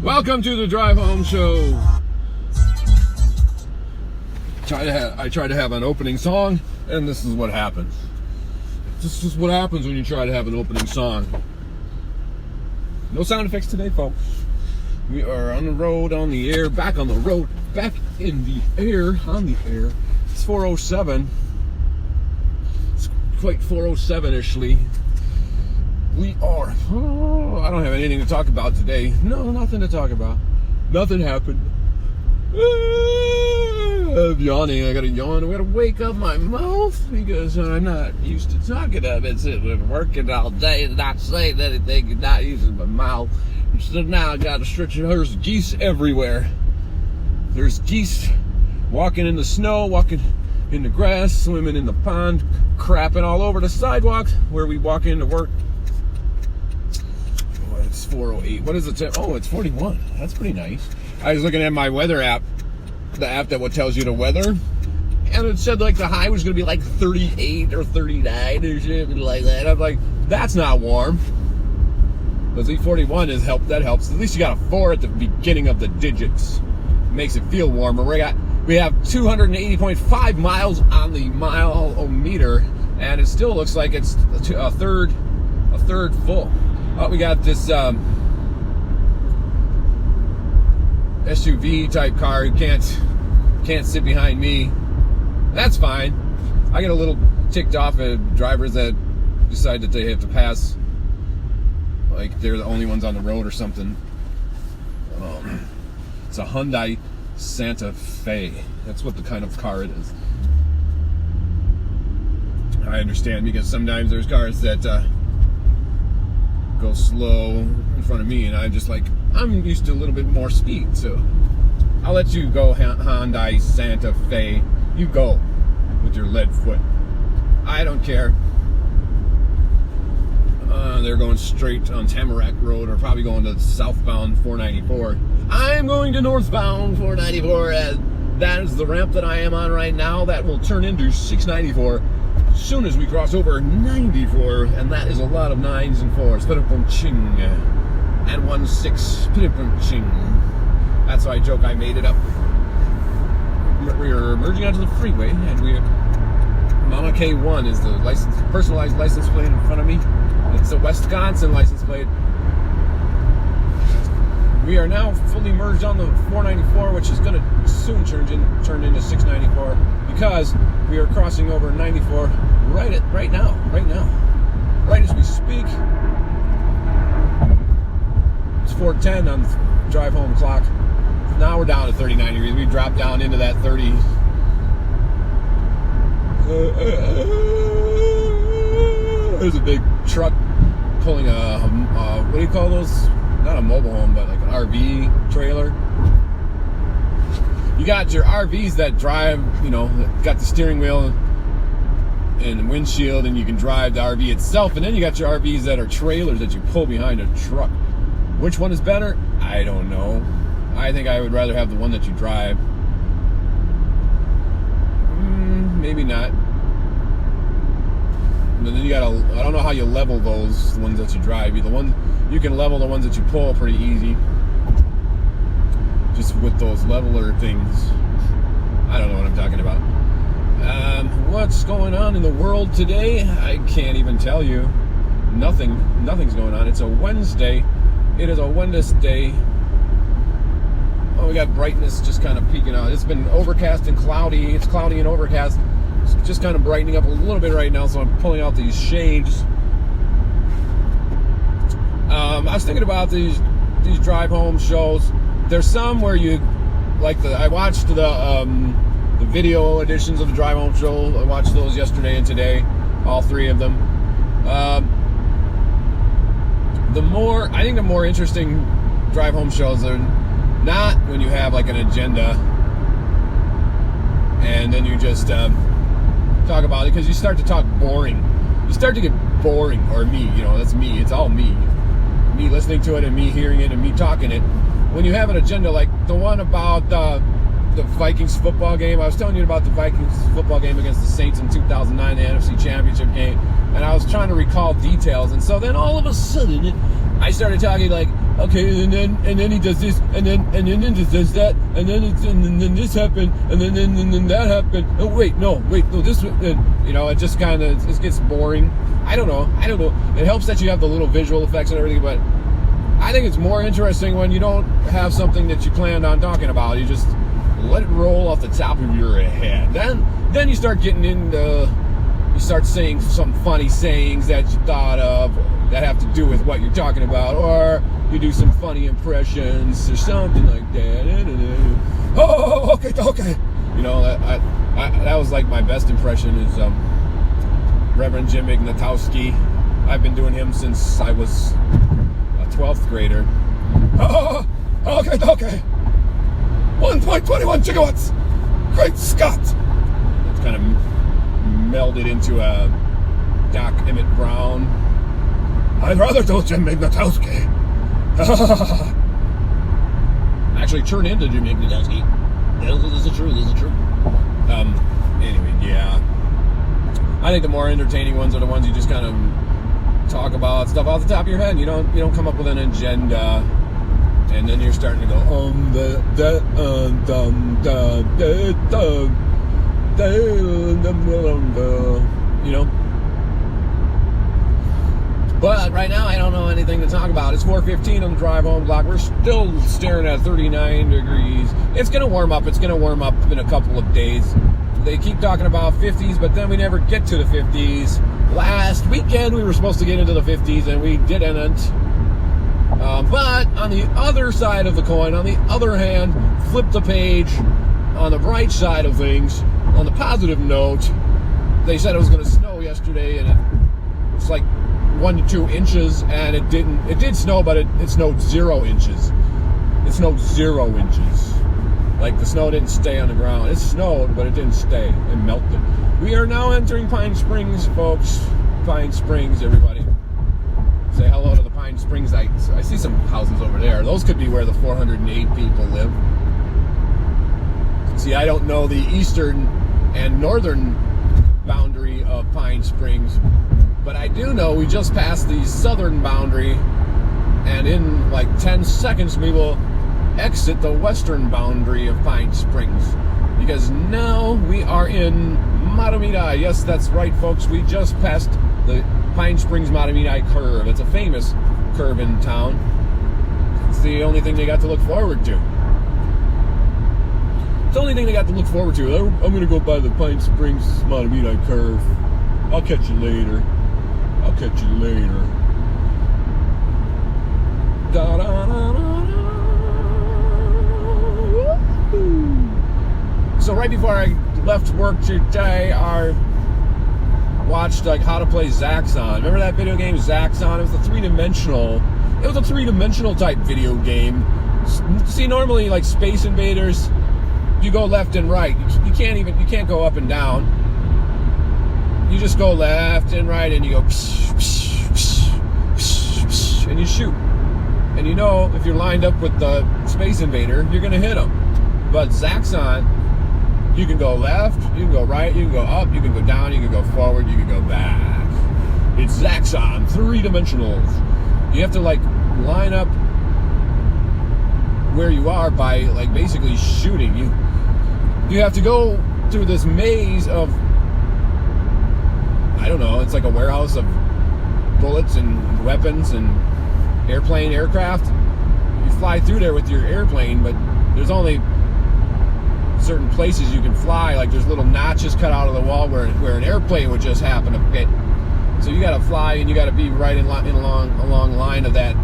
Welcome to the Drive Home Show. I tried to have an opening song, and this is what happens. This is what happens when you try to have an opening song. No sound effects today, folks. We are on the road, on the air, back on the road, back in the air, on the air. It's 4:07. It's quite 4:07-ishly. We are. Oh, I don't have anything to talk about today. No, nothing to talk about. Nothing happened. I'm yawning. I gotta yawn. I gotta wake up my mouth because I'm not used to talking of it. I've been working all day and not saying anything and not using my mouth. So now I gotta stretch it. There's geese everywhere. There's geese walking in the snow, walking in the grass, swimming in the pond, crapping all over the sidewalk where we walk into work. Oh, it's 4:08. What is it? Oh, it's 41. That's pretty nice. I was looking at my weather app, the app that tells you the weather, and it said like the high was gonna be like 38 or 39 or shit like that. I'm like, that's not warm. But the 41 is help. That helps. At least you got a 4 at the beginning of the digits. It makes it feel warmer. We have 280.5 miles on the mile-o-meter, and it still looks like it's a third full. We got this SUV type car. You can't sit behind me. That's fine. I get a little ticked off at drivers that decide that they have to pass, like they're the only ones on the road or something. It's a Hyundai Santa Fe. That's what the kind of car it is. I understand, because sometimes there's cars that go slow in front of me, and I'm just like, I'm used to a little bit more speed, so I'll let you go, Hyundai Santa Fe. You go with your lead foot. I don't care. They're going straight on Tamarack Road, or probably going to southbound 494. I'm going to northbound 494, and that is the ramp that I am on right now. That will turn into 694 as soon as we cross over 94, and that is a lot of 9s and 4s. Ching. And 16. Ching. That's why I joke I made it up. We're merging onto the freeway, and Mama K1 is the personalized license plate in front of me. It's a Wisconsin license plate. We are now fully merged on the 494, which is going to soon turn into 694, because we are crossing over 94 right now, right as we speak. It's 4:10 on the drive home clock. Now we're down to 39 degrees. We dropped down into that 30. There's a big truck pulling what do you call those? Not a mobile home, but like an RV trailer. You got your RVs that drive, got the steering wheel and the windshield, and you can drive the RV itself. And then you got your RVs that are trailers that you pull behind a truck. Which one is better? I don't know. I think I would rather have the one that you drive. Maybe not. But then I don't know how you level those, the ones that you drive. You can level the ones that you pull pretty easy. Just with those leveler things. I don't know what I'm talking about. What's going on in the world today? I can't even tell you. Nothing's going on. It's a Wednesday. It is a Wednesday. Oh, we got brightness just kind of peeking out. It's been overcast and cloudy. It's cloudy and overcast. It's just kind of brightening up a little bit right now, so I'm pulling out these shades. I was thinking about these drive home shows. There's some where you like I watched the video editions of the drive home show. I watched those yesterday and today, all 3 of them. I think the more interesting drive home shows are not when you have like an agenda and then you just talk about it, because you start to talk boring. You start to get boring, or me, that's me. It's all me. Me listening to it and me hearing it and me talking it. When you have an agenda like the one about the Vikings football game. I was telling you about the Vikings football game against the Saints in 2009, the NFC Championship game, and I was trying to recall details. And so then all of a sudden, I started talking like, okay, and then he does this, and then he does that, and then this happened, and then that happened. Oh wait, no, this, and, you know, it just kind of it gets boring. I don't know. It helps that you have the little visual effects and everything, but I think it's more interesting when you don't have something that you planned on talking about. You just let it roll off the top of your head. Then you start getting into, you start saying some funny sayings that you thought of that have to do with what you're talking about, or you do some funny impressions or something like that. Oh, okay. You know, that was like my best impression is Reverend Jim Ignatowski. I've been doing him since I was a 12th grader. Oh, okay. 1.21 gigawatts. Great Scott. It's kind of melded into a Doc Emmett Brown. I'd rather do Jim Ignatowski. Actually turned into Jim Ignatowski. This is true. Anyway, yeah. I think the more entertaining ones are the ones you just kind of talk about stuff off the top of your head. You don't come up with an agenda, and then you're starting to go you know. But right now I don't know anything to talk about. It's 4:15 on the drive home clock. We're still staring at 39 degrees. It's going to warm up. It's going to warm up in a couple of days. They keep talking about 50s, but then we never get to the 50s. Last weekend we were supposed to get into the 50s, and we didn't. But on the other side of the coin, on the other hand, flip the page. On the bright side of things, on the positive note, they said it was going to snow yesterday, and it's like 1 to 2 inches, and it didn't. It did snow, but it snowed 0 inches. It snowed 0 inches. Like the snow didn't stay on the ground. It snowed, but it didn't stay. It melted. We are now entering Pine Springs, folks. Pine Springs, everybody. Say hello to the Pine Springs. I see some houses over there. Those could be where the 408 people live. See, I don't know the eastern and northern boundary of Pine Springs, but I do know we just passed the southern boundary, and in like 10 seconds we will exit the western boundary of Pine Springs, because now we are in Matamidi. Yes, that's right, folks. We just passed the Pine Springs Matamidi curve. It's a famous curve in town. It's the only thing they got to look forward to. It's the only thing they got to look forward to. I'm going to go by the Pine Springs Matamidi curve. I'll catch you later. So right before I left work today, I watched like how to play Zaxxon. Remember that video game Zaxxon? It was a three-dimensional type video game. See, normally like Space Invaders, you go left and right. You can't go up and down. You just go left and right, and you go and you shoot. And you know, if you're lined up with the Space Invader, you're going to hit him. But Zaxxon, you can go left, you can go right, you can go up, you can go down, you can go forward, you can go back. It's Zaxxon, 3-dimensionals. You have to like line up where you are by like basically shooting. You have to go through this maze of, I don't know, it's like a warehouse of bullets and weapons and aircraft. You fly through there with your airplane, but there's only certain places you can fly. Like there's little notches cut out of the wall where an airplane would just happen to fit. So you got to fly, and you got to be right in along line of that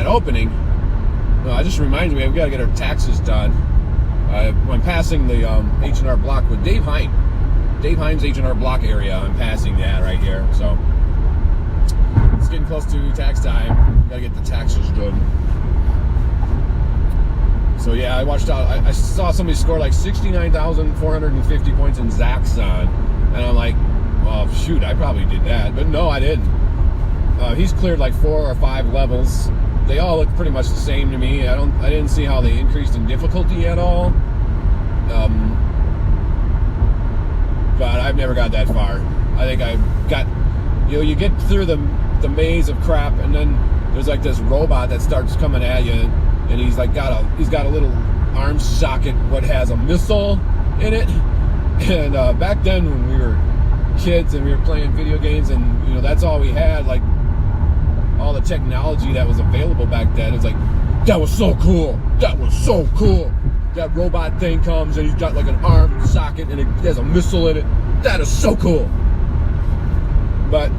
opening. No, it just reminds me, we got to get our taxes done. I'm passing the H&R Block with Dave Hines H&R Block area. I'm passing that right here. So it's getting close to tax time. Got to get the taxes done. So yeah, I saw somebody score like 69,450 points in Zaxxon, and I'm like, well, shoot, I probably did that, but no, I didn't. He's cleared like 4 or 5 levels. They all look pretty much the same to me. I didn't see how they increased in difficulty at all. But I've never got that far. I think I got, you get through the maze of crap, and then there's like this robot that starts coming at you, and he's got a little arm socket what has a missile in it. And back then when we were kids and we were playing video games, and that's all we had, like all the technology that was available back then. It's like, that was so cool. That was so cool. That robot thing comes and he's got like an arm socket and it has a missile in it. That is so cool. But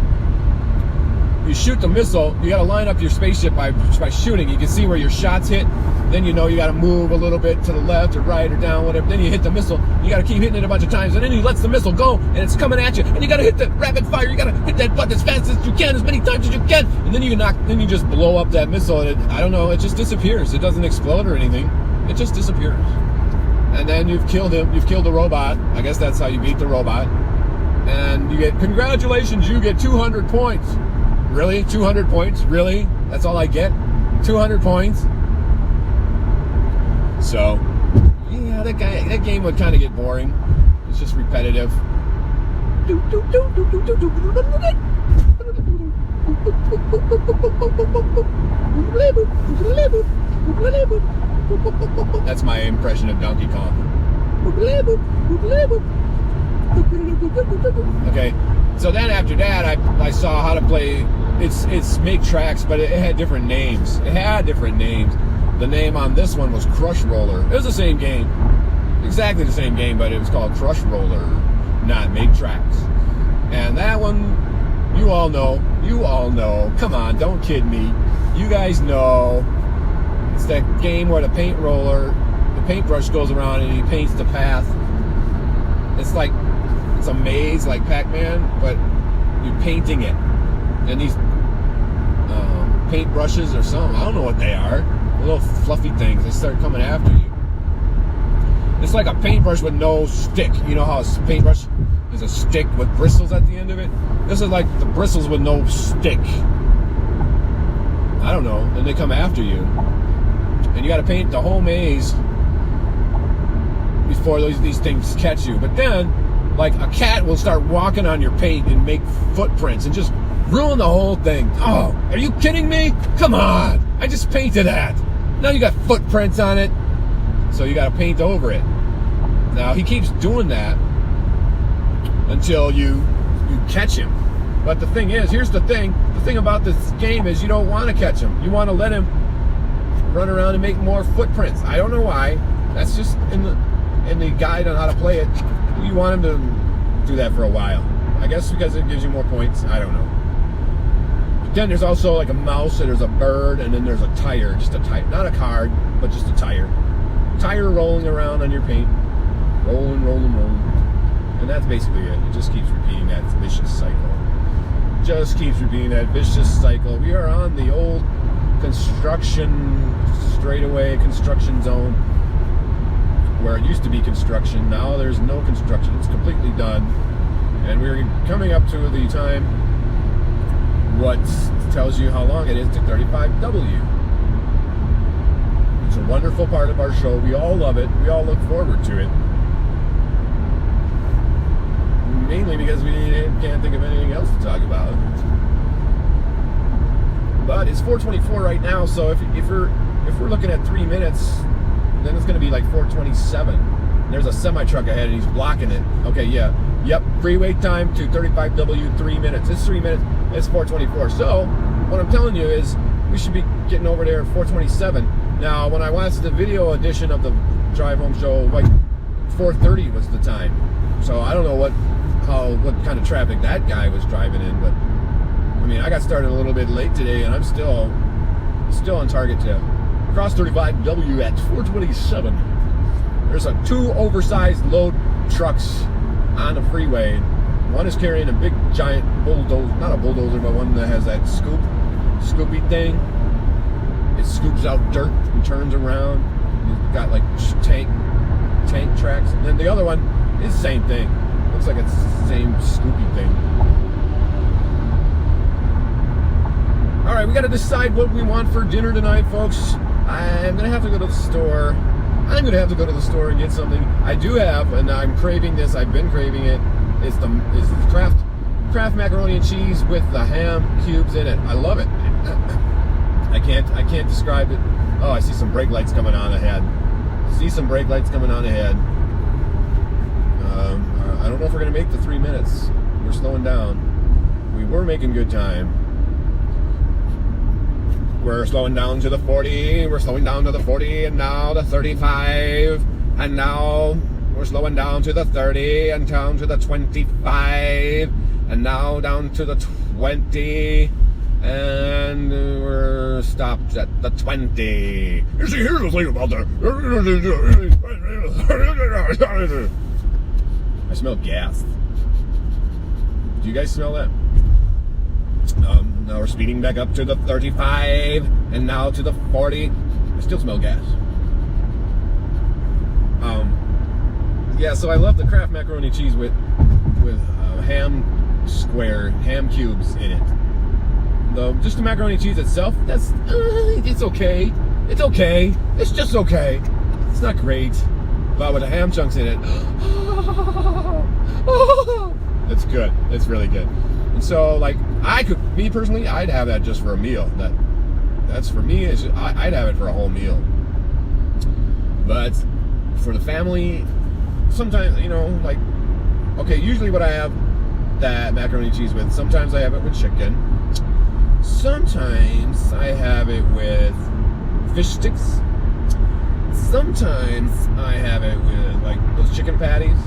you shoot the missile, you got to line up your spaceship by shooting. You can see where your shots hit. Then you got to move a little bit to the left or right or down, whatever. Then you hit the missile. You got to keep hitting it a bunch of times, and then he lets the missile go, and it's coming at you. And you got to hit the rapid fire. You got to hit that button as fast as you can, as many times as you can. And then you just blow up that missile, and I don't know, it just disappears. It doesn't explode or anything. It just disappears. And then you've killed him. You've killed the robot. I guess that's how you beat the robot. And you get, congratulations, you get 200 points. Really? 200 points? Really? That's all I get? 200 points? So, yeah, that game would kind of get boring. It's just repetitive. That's my impression of Donkey Kong. Okay, so then after that, I saw how to play. It's Make Trax, but it had different names. The name on this one was Crush Roller. It was the same game, exactly the same game, but it was called Crush Roller, not Make Trax. And that one, you all know. Come on, don't kid me. You guys know. It's that game where the paintbrush goes around and he paints the path. It's a maze like Pac-Man, but you're painting it. And these paintbrushes or something, I don't know what they are. Little fluffy things, they start coming after you. It's like a paintbrush with no stick. You know how a paintbrush is a stick with bristles at the end of it? This is like the bristles with no stick. I don't know. And they come after you. And you got to paint the whole maze before these things catch you. But then, like, a cat will start walking on your paint and make footprints and just ruin the whole thing. Oh, are you kidding me? Come on. I just painted that. Now you got footprints on it. So you got to paint over it. Now he keeps doing that until you catch him. But the thing is, here's the thing. The thing about this game is you don't want to catch him. You want to let him run around and make more footprints. I don't know why. That's just in the guide on how to play it. You want him to do that for a while. I guess because it gives you more points. I don't know. But then there's also like a mouse, and there's a bird, and then there's a tire. Just a tire. Not a card, but just a tire. Tire rolling around on your paint. Rolling. And that's basically it. It just keeps repeating that vicious cycle. We are on the old construction straightaway construction zone where it used to be construction. Now there's no construction. It's completely done. And we're coming up to the time what tells you how long it is to 35W. It's a wonderful part of our show. We all love it. We all look forward to it. Mainly because we can't think of anything else to talk about. But it's 4:24 right now, so if we're looking at 3 minutes, then it's going to be like 4:27. There's a semi-truck ahead and he's blocking it. Okay, yeah. Yep, freeway time to 35W, 3 minutes. It's 3 minutes, it's 4:24. So, what I'm telling you is we should be getting over there at 4:27. Now, when I watched the video edition of the Drive Home Show, like 4:30 was the time. So, I don't know what kind of traffic that guy was driving in, but I mean, I got started a little bit late today, and I'm still on target to cross 35W at 4:27. There's 2 oversized load trucks on the freeway. One is carrying a big giant bulldozer, not a bulldozer, but one that has that scoopy thing. It scoops out dirt and turns around. It's got like tank tracks. And then the other one is the same thing. Looks like it's the same scoopy thing. All right, we got to decide what we want for dinner tonight, folks. I'm gonna have to go to the store. I'm gonna have to go to the store and get something. I do have, and I'm craving this. I've been craving it. It's the Kraft macaroni and cheese with the ham cubes in it. I love it. I can't describe it. Oh, I see some brake lights coming on ahead. I don't know if we're gonna make the 3 minutes. We're slowing down. We were making good time. We're slowing down to the 40. We're slowing down to the 40, and now the 35, and now we're slowing down to the 30, and down to the 25, and now down to the 20, and we're stopped at the 20. You see, here's the thing about that. I smell gas. Do you guys smell that? Now we're speeding back up to the 35, and now to the 40. I still smell gas. Yeah, so I love the Kraft macaroni cheese with ham cubes in it. Just the macaroni cheese itself, that's it's okay. It's okay. It's just okay. It's not great, but with the ham chunks in it, it's good. It's really good. And so, like, me personally, I'd have that just for a meal. That's for me. I'd have it for a whole meal. But for the family, sometimes, like, okay, usually what I have that macaroni and cheese with, sometimes I have it with chicken. Sometimes I have it with fish sticks. Sometimes I have it with, like, those chicken patties.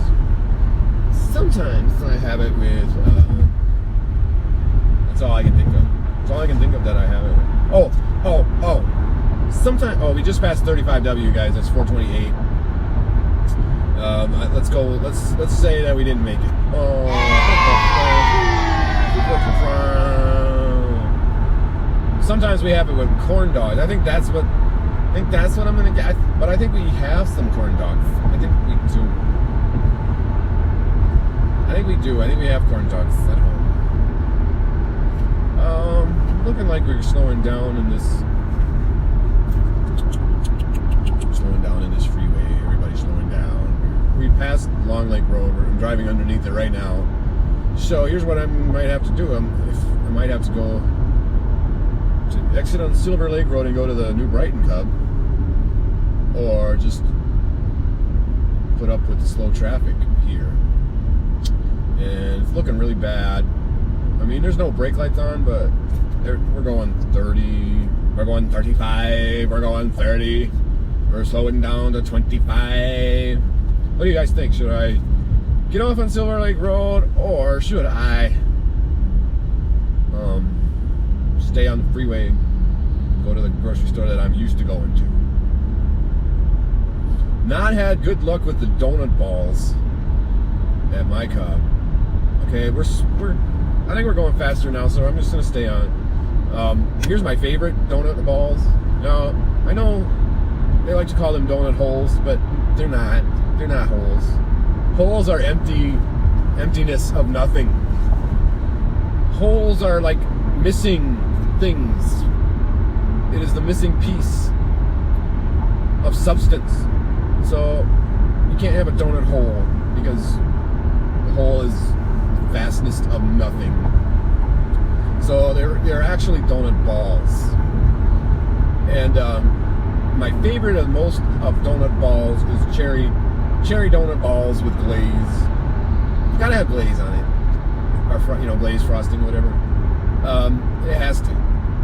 Sometimes I have it with, that's all I can think of. That's all I can think of that I have it with. Oh. Sometimes, we just passed 35W, guys. That's 428. Let's go. Let's say that we didn't make it. Sometimes we have it with corn dogs. I think that's what I'm gonna get. But I think we have some corn dogs. I think we do. I think we have corn dogs at home. Looking like we're slowing down in this freeway. Everybody's slowing down. We passed Long Lake Road. I'm driving underneath it right now. So here's what I might have to do. I might have to go to exit on Silver Lake Road and go to the New Brighton Cub, or just put up with the slow traffic here. And it's looking really bad. I mean, there's no brake lights on, but we're going 30, we're going 35, we're going 30, we're slowing down to 25. What do you guys think? Should I get off on Silver Lake Road, or should I stay on the freeway and go to the grocery store that I'm used to going to? Not had good luck with the donut balls at my Cub. Okay, I think we're going faster now, so I'm just gonna stay on. Here's my favorite donut balls. Now, I know they like to call them donut holes, but they're not. They're not holes. Holes are emptiness of nothing. Holes are like missing things. It is the missing piece of substance. So you can't have a donut hole, because the hole is vastness of nothing. So they're actually donut balls. And my favorite of most of donut balls is cherry donut balls with glaze. You gotta have glaze on it, or glaze frosting, whatever. It has to.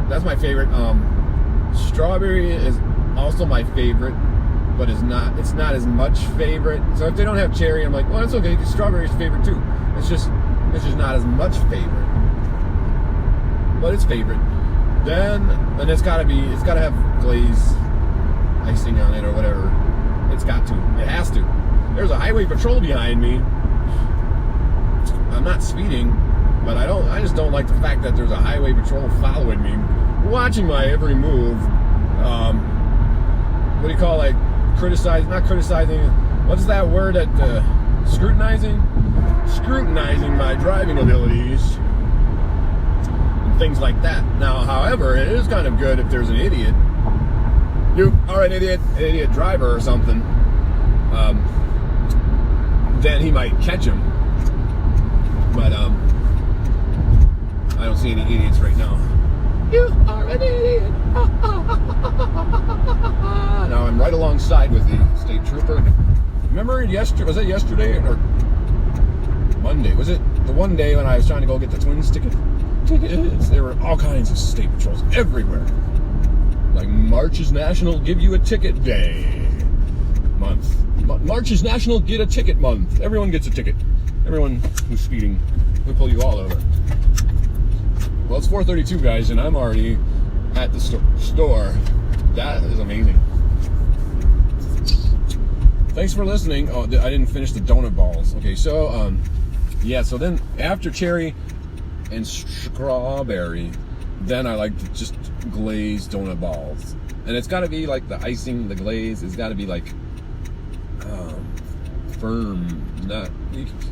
That's my favorite. Strawberry is also my favorite, but it's not as much favorite. So if they don't have cherry, I'm like, well, it's okay, because strawberry's favorite too. It's just not as much favorite, but it's favorite. Then it's gotta have glaze icing on it or whatever. It has to. There's a highway patrol behind me. I'm not speeding, but I just don't like the fact that there's a highway patrol following me, watching my every move. What do you call, like, not criticizing, what's that word scrutinizing my driving abilities and things like that. Now, however, it is kind of good if there's an idiot. You are an idiot driver or something. then he might catch him. But I don't see any idiots right now. You are an idiot. Now I'm right alongside with the state trooper. Remember yesterday? Was it yesterday or Monday? Was it the one day when I was trying to go get the twins tickets? There were all kinds of state patrols everywhere. Like March is National Give You a Ticket Day month. March is National Get a Ticket month. Everyone gets a ticket. Everyone who's speeding, we pull you all over. Well, it's 4:32, guys, and I'm already at the store. That is amazing. Thanks for listening. Oh, I didn't finish the donut balls. Okay, so yeah. So then after cherry and strawberry, then I like to just glaze donut balls, and it's got to be like the icing, the glaze. It's got to be like firm.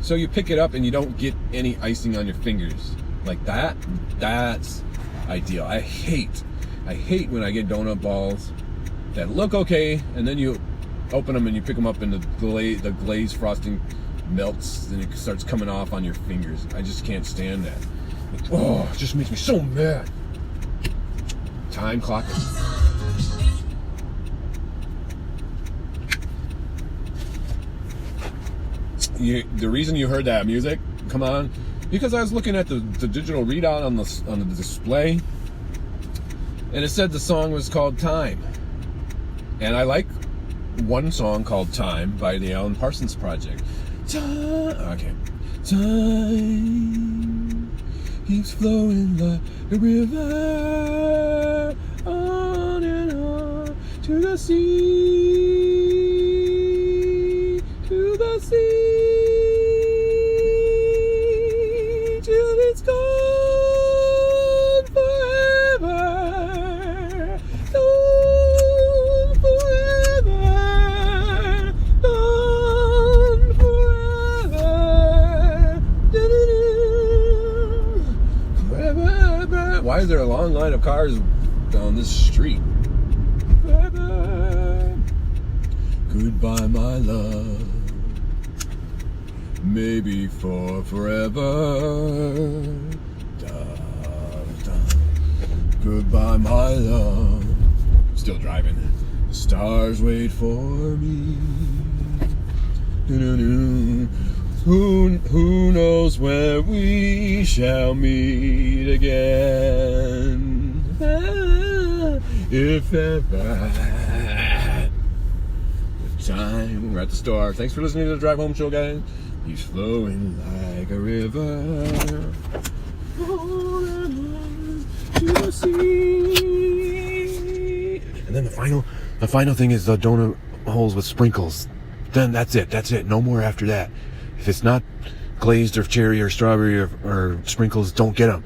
So you pick it up and you don't get any icing on your fingers like that. That's ideal. I hate when I get donut balls that look okay, and then you open them and you pick them up and the glaze frosting melts and it starts coming off on your fingers. I just can't stand that. Oh, it just makes me so mad. Time clock. The reason you heard that music come on, because I was looking at the digital readout on the display, and it said the song was called Time. And I like one song called Time by the Alan Parsons Project. Okay. Time keeps flowing like a river, on and on to the sea, till it's gone forever, gone forever, gone forever, forever. Why is there a long line of cars down this street? Forever. Goodbye, my love. Maybe for forever. Da, da. Goodbye, my love. Still driving. The stars wait for me. Who knows where we shall meet again? If ever. Time. We're at the store. Thanks for listening to the Drive Home Show, guys. He's flowing like a river to the sea. And then the final thing is the donut holes with sprinkles. Then that's it. No more after that. If it's not glazed or cherry or strawberry or sprinkles, don't get them.